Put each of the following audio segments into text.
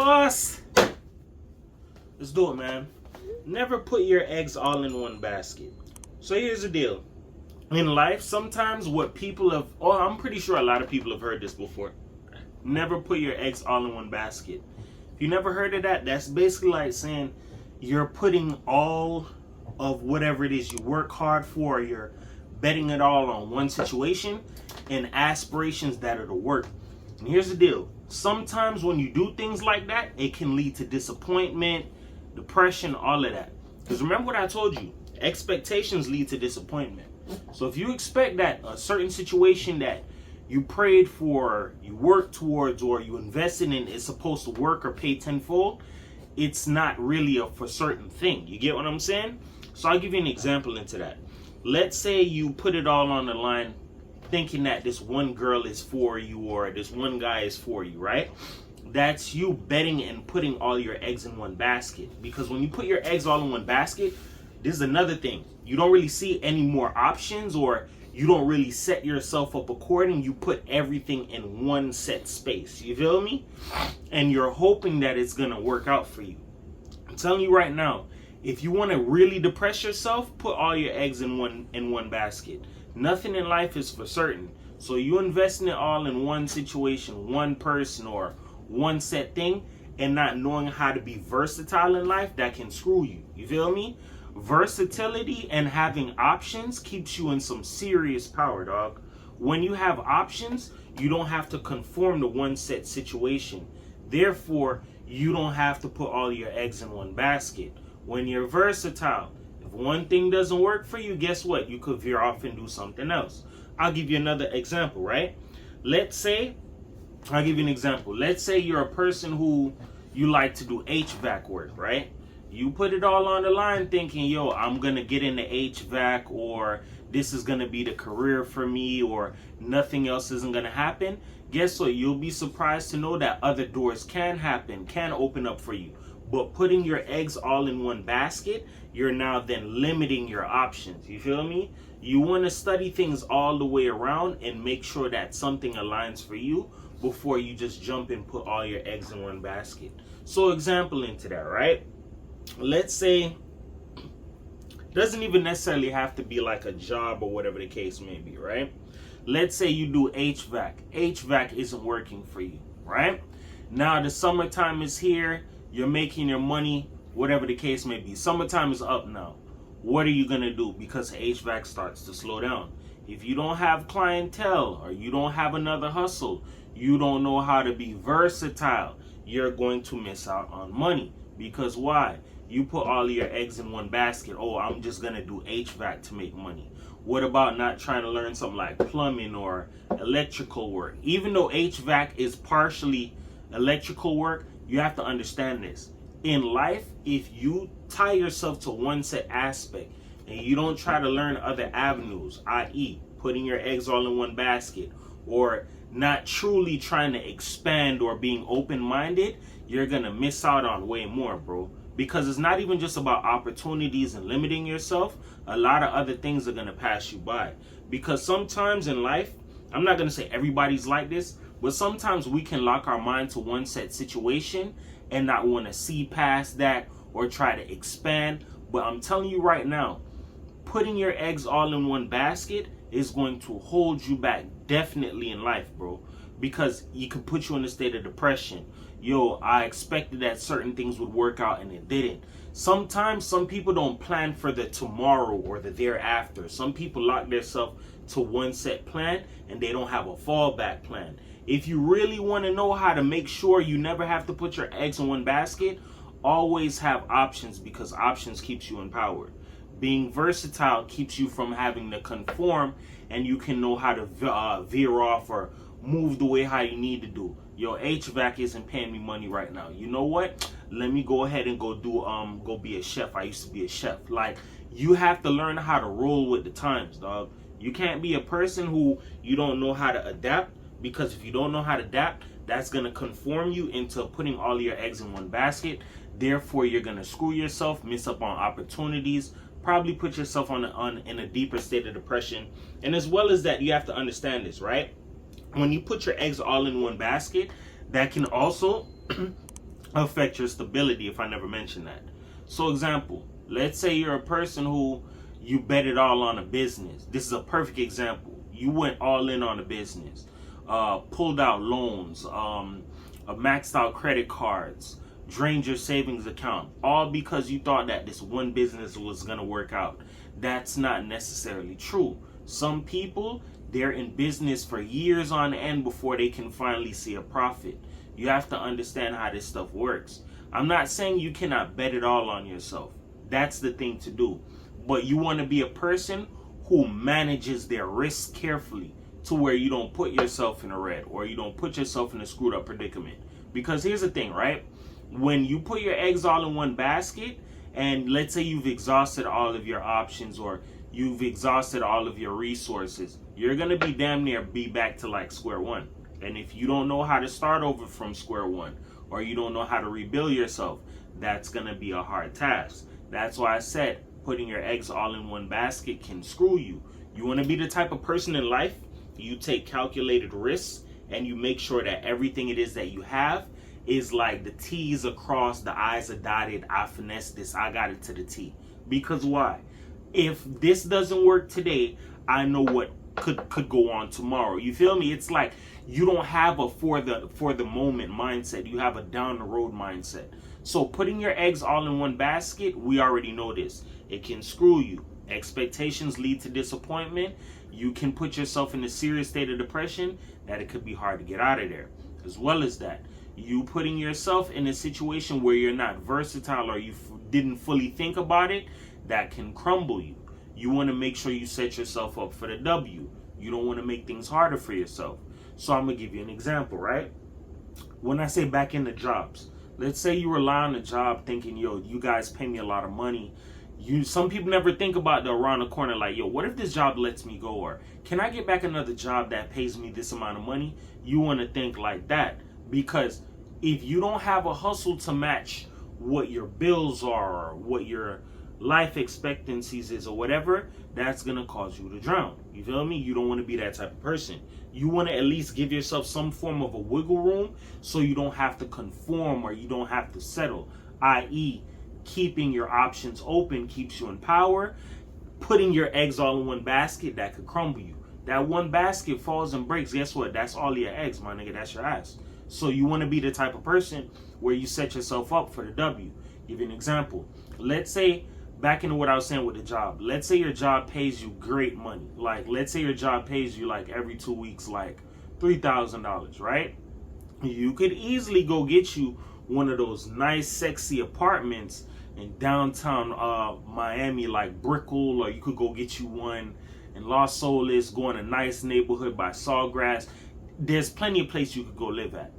boss. Let's do it, man. Never put your eggs all in one basket. So here's the deal. In life, sometimes what people have, I'm pretty sure a lot of people have heard this before. Never put your eggs all in one basket. If you never heard of that, that's basically like saying you're putting all of whatever it is you work hard for, you're betting it all on one situation and aspirations that are to work. And here's the deal. Sometimes when you do things like that, it can lead to disappointment, depression, all of that. Because remember what I told you, expectations lead to disappointment. So if you expect that a certain situation that you prayed for, you worked towards, or you invested in is supposed to work or pay tenfold, it's not really a for certain thing. You get what I'm saying? So I'll give you an example into that. Let's say you put it all on the line thinking that this one girl is for you or this one guy is for you, right? That's you betting and putting all your eggs in one basket. Because when you put your eggs all in one basket, this is another thing. You don't really see any more options, or you don't really set yourself up according. You put everything in one set space. You feel me? And you're hoping that it's going to work out for you. I'm telling you right now, if you want to really depress yourself, put all your eggs in one basket. Nothing in life is for certain. So you investing it all in one situation, one person, or one set thing, and not knowing how to be versatile in life, that can screw you. You feel me? Versatility and having options keeps you in some serious power, dog. When you have options, you don't have to conform to one set situation. Therefore, you don't have to put all your eggs in one basket. When you're versatile, if one thing doesn't work for you, guess what? You could veer off and do something else. I'll give you another example, right? I'll give you an example. Let's say you're a person who you like to do HVAC work, right? You put it all on the line thinking, yo, I'm going to get into HVAC, or this is going to be the career for me, or nothing else isn't going to happen. Guess what? You'll be surprised to know that other doors can happen, can open up for you. But putting your eggs all in one basket, you're now then limiting your options. You feel me? You want to study things all the way around and make sure that something aligns for you before you just jump and put all your eggs in one basket. So example into that, right? Let's say, doesn't even necessarily have to be like a job or whatever the case may be, right? Let's say you do HVAC. HVAC isn't working for you, right? Now the summertime is here. You're making your money, whatever the case may be. Summertime is up now. What are you going to do? Because HVAC starts to slow down. If you don't have clientele, or you don't have another hustle, you don't know how to be versatile, you're going to miss out on money. Because why? You put all your eggs in one basket. Oh, I'm just going to do HVAC to make money. What about not trying to learn something like plumbing or electrical work? Even though HVAC is partially electrical work, you have to understand this. In life, if you tie yourself to one set aspect and you don't try to learn other avenues, i.e. putting your eggs all in one basket, or not truly trying to expand or being open-minded, you're going to miss out on way more, bro. Because it's not even just about opportunities and limiting yourself. A lot of other things are going to pass you by. Because sometimes in life, I'm not going to say everybody's like this, but sometimes we can lock our mind to one set situation and not want to see past that or try to expand. But I'm telling you right now, putting your eggs all in one basket is going to hold you back definitely in life, bro. Because it could put you in a state of depression. Yo, I expected that certain things would work out and it didn't. Sometimes some people don't plan for the tomorrow or the thereafter. Some people lock themselves to one set plan and they don't have a fallback plan. If you really want to know how to make sure you never have to put your eggs in one basket, always have options, because options keeps you empowered. Being versatile keeps you from having to conform, and you can know how to veer off or move the way how you need to do. Yo, HVAC isn't paying me money right now. You know what? Let me go ahead and go be a chef. I used to be a chef. Like, you have to learn how to roll with the times, dog. You can't be a person who you don't know how to adapt, because if you don't know how to adapt, that's going to conform you into putting all your eggs in one basket. Therefore, you're going to screw yourself, miss up on opportunities, probably put yourself in a deeper state of depression. And as well as that, you have to understand this, right? When you put your eggs all in one basket, that can also affect your stability if I never mentioned that. So example, let's say you're a person who you bet it all on a business. This is a perfect example. You went all in on a business, pulled out loans, maxed out credit cards, drained your savings account, all because you thought that this one business was going to work out. That's not necessarily true. Some people, they're in business for years on end before they can finally see a profit. You have to understand how this stuff works. I'm not saying you cannot bet it all on yourself. That's the thing to do. But you want to be a person who manages their risks carefully to where you don't put yourself in a red or you don't put yourself in a screwed up predicament. Because here's the thing, right? When you put your eggs all in one basket, and let's say you've exhausted all of your options or you've exhausted all of your resources, you're going to be damn near be back to like square one. And if you don't know how to start over from square one, or you don't know how to rebuild yourself, that's going to be a hard task. That's why I said putting your eggs all in one basket can screw you. You want to be the type of person in life, you take calculated risks and you make sure that everything it is that you have is like the T's across, the I's are dotted, I finessed this, I got it to the T. Because why? If this doesn't work today, I know what could go on tomorrow. You feel me? It's like you don't have a for the moment mindset. You have a down the road mindset. So putting your eggs all in one basket, we already know this. It can screw you. Expectations lead to disappointment. You can put yourself in a serious state of depression that it could be hard to get out of there. As well as that, you putting yourself in a situation where you're not versatile or you didn't fully think about it, that can crumble you. You want to make sure you set yourself up for the W. You don't want to make things harder for yourself. So I'm going to give you an example, right? When I say back into jobs, let's say you rely on a job thinking, yo, you guys pay me a lot of money. Some people never think about the around the corner like, yo, what if this job lets me go? Or can I get back another job that pays me this amount of money? You want to think like that, because if you don't have a hustle to match what your bills are or what your life expectancies is or whatever, that's going to cause you to drown. You feel me? You don't want to be that type of person. You want to at least give yourself some form of a wiggle room so you don't have to conform or you don't have to settle, i.e., keeping your options open keeps you in power. Putting your eggs all in one basket, that could crumble you. That one basket falls and breaks, guess what? That's all your eggs, my nigga. That's your ass. So you want to be the type of person where you set yourself up for the W. Give you an example. Let's say, back into what I was saying with the job. Let's say your job pays you great money. Like, let's say your job pays you like every 2 weeks, like $3,000, right? You could easily go get you one of those nice, sexy apartments in downtown Miami, like Brickell, or you could go get you one in Los Olas, go in a nice neighborhood by Sawgrass. There's plenty of places you could go live at.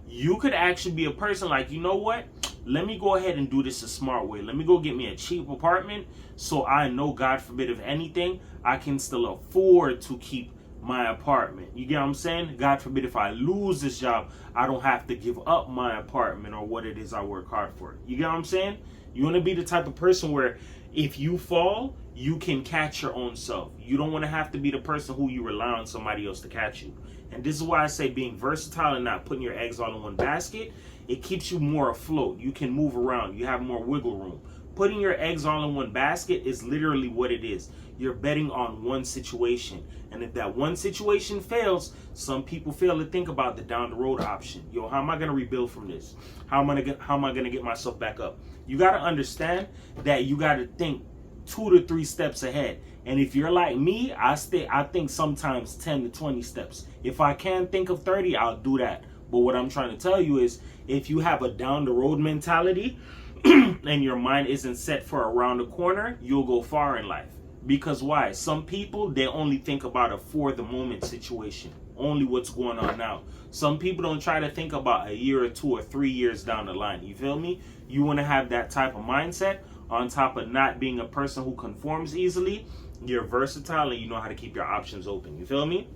You could actually be a person like, you know what? Let me go ahead and do this a smart way. Let me go get me a cheap apartment so I know, God forbid, if anything, I can still afford to keep my apartment. You get what I'm saying? God forbid, if I lose this job, I don't have to give up my apartment or what it is I work hard for. You get what I'm saying? You want to be the type of person where if you fall, you can catch your own self. You don't want to have to be the person who you rely on somebody else to catch you. And this is why I say being versatile and not putting your eggs all in one basket, it keeps you more afloat. You can move around. You have more wiggle room. Putting your eggs all in one basket is literally what it is. You're betting on one situation. And if that one situation fails, some people fail to think about the down the road option. Yo, how am I going to rebuild from this? How am I going to get myself back up? You got to understand that you got to think 2 to 3 steps ahead. And if you're like me, I think sometimes 10 to 20 steps. If I can think of 30, I'll do that. But what I'm trying to tell you is, if you have a down the road mentality and your mind isn't set for around the corner, you'll go far in life. Because why? Some people, they only think about a for the moment situation, only what's going on now. Some people don't try to think about a year or 2 or 3 years down the line. You feel me? You want to have that type of mindset on top of not being a person who conforms easily. You're versatile and you know how to keep your options open. You feel me?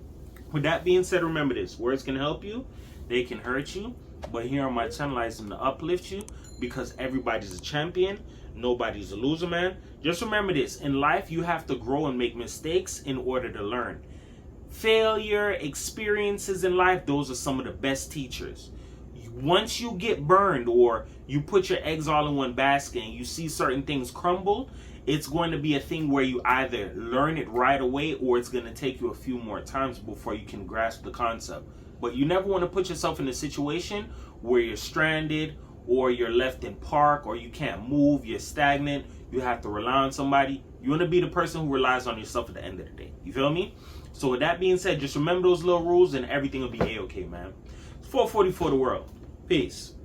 With that being said, remember this: words can help you, they can hurt you, but here on my channel I aim to uplift you, because everybody's a champion, nobody's a loser, man. Just remember this: in life you have to grow and make mistakes in order to learn. Failure, experiences in life, those are some of the best teachers. once you get burned or you put your eggs all in one basket and you see certain things crumble, it's going to be a thing where you either learn it right away or it's going to take you a few more times before you can grasp the concept. But you never want to put yourself in a situation where you're stranded or you're left in park or you can't move, you're stagnant, you have to rely on somebody. You want to be the person who relies on yourself at the end of the day. You feel me? So with that being said, just remember those little rules and everything will be A-okay, man. It's 444 the world. Peace.